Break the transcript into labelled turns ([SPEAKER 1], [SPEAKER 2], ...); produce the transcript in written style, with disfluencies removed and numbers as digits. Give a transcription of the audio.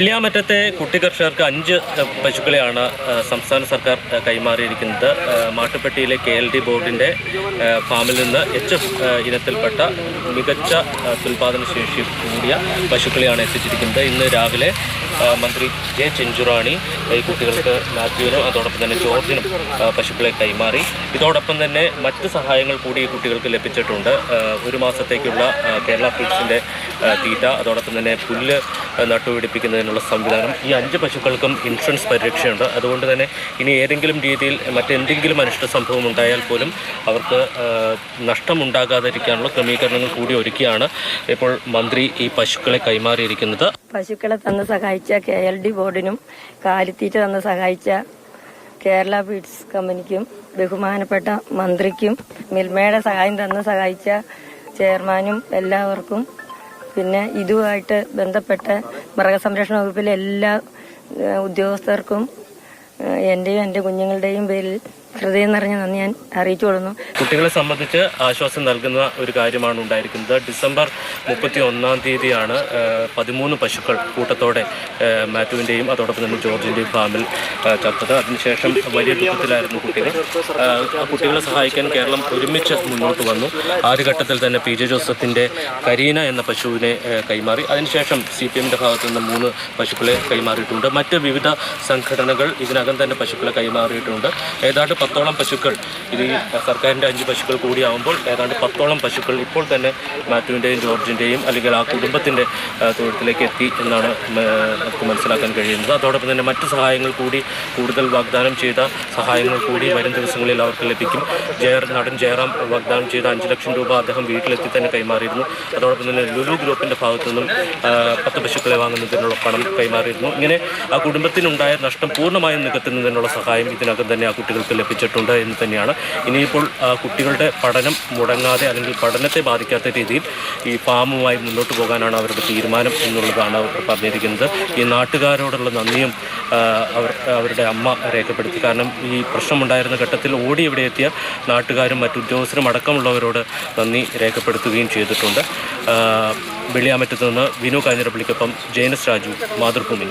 [SPEAKER 1] വെള്ളിയാമറ്റത്തെ കുട്ടി കർഷകർക്ക് 5 പശുക്കളെയാണ് സംസ്ഥാന സർക്കാർ കൈമാറിയിരിക്കുന്നത്. മാട്ടുപ്പെട്ടിയിലെ KLD ബോർഡിൻ്റെ ഫാമിൽ നിന്ന് HF ഇനത്തിൽപ്പെട്ട മികച്ച ഉൽപാദന ശേഷി കൂടിയ പശുക്കളെയാണ് എത്തിച്ചിരിക്കുന്നത്. ഇന്ന് രാവിലെ മന്ത്രി J. ചിഞ്ചുറാണി ഈ കുട്ടികൾക്ക് മാത്യുവിനും അതോടൊപ്പം തന്നെ ജോർജിനും പശുക്കളെ കൈമാറി. ഇതോടൊപ്പം തന്നെ മറ്റ് സഹായങ്ങൾ കൂടി ഈ കുട്ടികൾക്ക് ലഭിച്ചിട്ടുണ്ട്. ഒരു മാസത്തേക്കുള്ള കേരള ഫീഡ്സിൻ്റെ തീറ്റ, അതോടൊപ്പം തന്നെ പുല്ല് നട്ടുപിടിപ്പിക്കുന്നതിനുള്ള സംവിധാനം. ഈ 5 പശുക്കൾക്കും ഇൻഷുറൻസ് പരിരക്ഷയുണ്ട്. അതുകൊണ്ട് തന്നെ ഇനി ഏതെങ്കിലും രീതിയിൽ മറ്റെന്തെങ്കിലും അനിഷ്ട സംഭവം ഉണ്ടായാൽ പോലും അവർക്ക് നഷ്ടമുണ്ടാകാതിരിക്കാനുള്ള ക്രമീകരണങ്ങൾ കൂടി ഒരുക്കിയാണ് ഇപ്പോൾ മന്ത്രി ഈ പശുക്കളെ കൈമാറിയിരിക്കുന്നത്.
[SPEAKER 2] പശുക്കളെ തന്ന് സഹായിച്ച KLD ബോർഡിനും കാലിത്തീറ്റ തന്ന് സഹായിച്ച കേരള ഫീഡ്സ് കമ്പനിക്കും ബഹുമാനപ്പെട്ട മന്ത്രിക്കും മിൽമയുടെ സഹായം തന്ന് സഹായിച്ച ചെയർമാനും എല്ലാവർക്കും, പിന്നെ ഇതുമായിട്ട് ബന്ധപ്പെട്ട മൃഗസംരക്ഷണ വകുപ്പിലെ എല്ലാ ഉദ്യോഗസ്ഥർക്കും എന്റെയും എന്റെ കുഞ്ഞുങ്ങളുടെയും പേരിൽ ഹൃദയം നിറഞ്ഞ നന്ദി ഞാൻ അറിയിച്ചു കൊള്ളുന്നു.
[SPEAKER 1] കുട്ടികളെ സംബന്ധിച്ച് ആശ്വാസം നൽകുന്ന ഒരു കാര്യമാണ് ഉണ്ടായിരിക്കുന്നത്. ഡിസംബർ 31 13 പശുക്കൾ കൂട്ടത്തോടെ മാത്യുവിൻ്റെയും അതോടൊപ്പം തന്നെ ജോർജിൻ്റെയും ഫാമിൽ ചത്തത്. അതിനുശേഷം വലിയ ദുഃഖത്തിലായിരുന്നു കുട്ടികൾ. കുട്ടികളെ സഹായിക്കാൻ കേരളം ഒരുമിച്ച് മുന്നോട്ട് വന്നു. ആദ്യഘട്ടത്തിൽ തന്നെ PJ ജോസഫിൻ്റെ കരീന എന്ന പശുവിനെ കൈമാറി. അതിനുശേഷം CPMൻ്റെ ഭാഗത്തു നിന്ന് 3 പശുക്കളെ കൈമാറിയിട്ടുണ്ട്. മറ്റ് വിവിധ സംഘടനകൾ ഇതിനകം തന്നെ പശുക്കളെ കൈമാറിയിട്ടുണ്ട്. ഏതാണ്ട് 10ഓളം പശുക്കൾ, ഇത് സർക്കാരിൻ്റെ 5 പശുക്കൾ കൂടിയാവുമ്പോൾ ഏതാണ്ട് 10ഓളം പശുക്കൾ ഇപ്പോൾ തന്നെ മാത്യുവിൻ്റെയും ജോർജിൻ്റെയും അല്ലെങ്കിൽ ആ കുടുംബത്തിൻ്റെ തൊഴുത്തിലേക്ക് എത്തി എന്നാണ് നമുക്ക് മനസ്സിലാക്കാൻ കഴിയുന്നത്. അതോടൊപ്പം തന്നെ മറ്റ് സഹായങ്ങൾ കൂടി, കൂടുതൽ വാഗ്ദാനം ചെയ്ത സഹായങ്ങൾ കൂടി വരും ദിവസങ്ങളിൽ അവർക്ക് ലഭിക്കും. നടൻ ജയറാം വാഗ്ദാനം ചെയ്ത 5 ലക്ഷം രൂപ അദ്ദേഹം വീട്ടിലെത്തി തന്നെ കൈമാറിയിരുന്നു. അതോടൊപ്പം തന്നെ ലുലു ഗ്രൂപ്പിൻ്റെ ഭാഗത്തു നിന്നും 10 പശുക്കളെ വാങ്ങുന്നതിനുള്ള പണം കൈമാറിയിരുന്നു. ഇങ്ങനെ ആ കുടുംബത്തിനുണ്ടായ നഷ്ടം പൂർണ്ണമായും നികത്തുന്നതിനുള്ള സഹായം ഇതിനകം തന്നെ ആ കുട്ടികൾക്ക് ലഭിച്ചിട്ടുണ്ട് എന്ന് തന്നെയാണ്. ഇനിയിപ്പോൾ കുട്ടികളുടെ പഠനം മുടങ്ങാതെ അല്ലെങ്കിൽ പഠനത്തെ ബാധിക്കാത്ത രീതിയിൽ ഈ ഫാമുമായി മുന്നോട്ട് പോകാനാണ് അവരുടെ തീരുമാനം എന്നുള്ളതാണ് അവർ പറഞ്ഞിരിക്കുന്നത്. ഈ നാട്ടുകാരോടുള്ള നന്ദിയും അവരുടെ അമ്മ രേഖപ്പെടുത്തി. കാരണം ഈ പ്രശ്നമുണ്ടായിരുന്ന ഘട്ടത്തിൽ ഓടി ഇവിടെ എത്തിയ നാട്ടുകാരും മറ്റു ഉദ്യോഗസ്ഥരും അടക്കമുള്ളവരോട് നന്ദി രേഖപ്പെടുത്തുകയും ചെയ്തിട്ടുണ്ട്. വെള്ളിയാമറ്റത്ത് നിന്ന് വിനു കാഞ്ഞിരപ്പള്ളിക്കൊപ്പം ജയനസ് രാജു, മാതൃഭൂമി.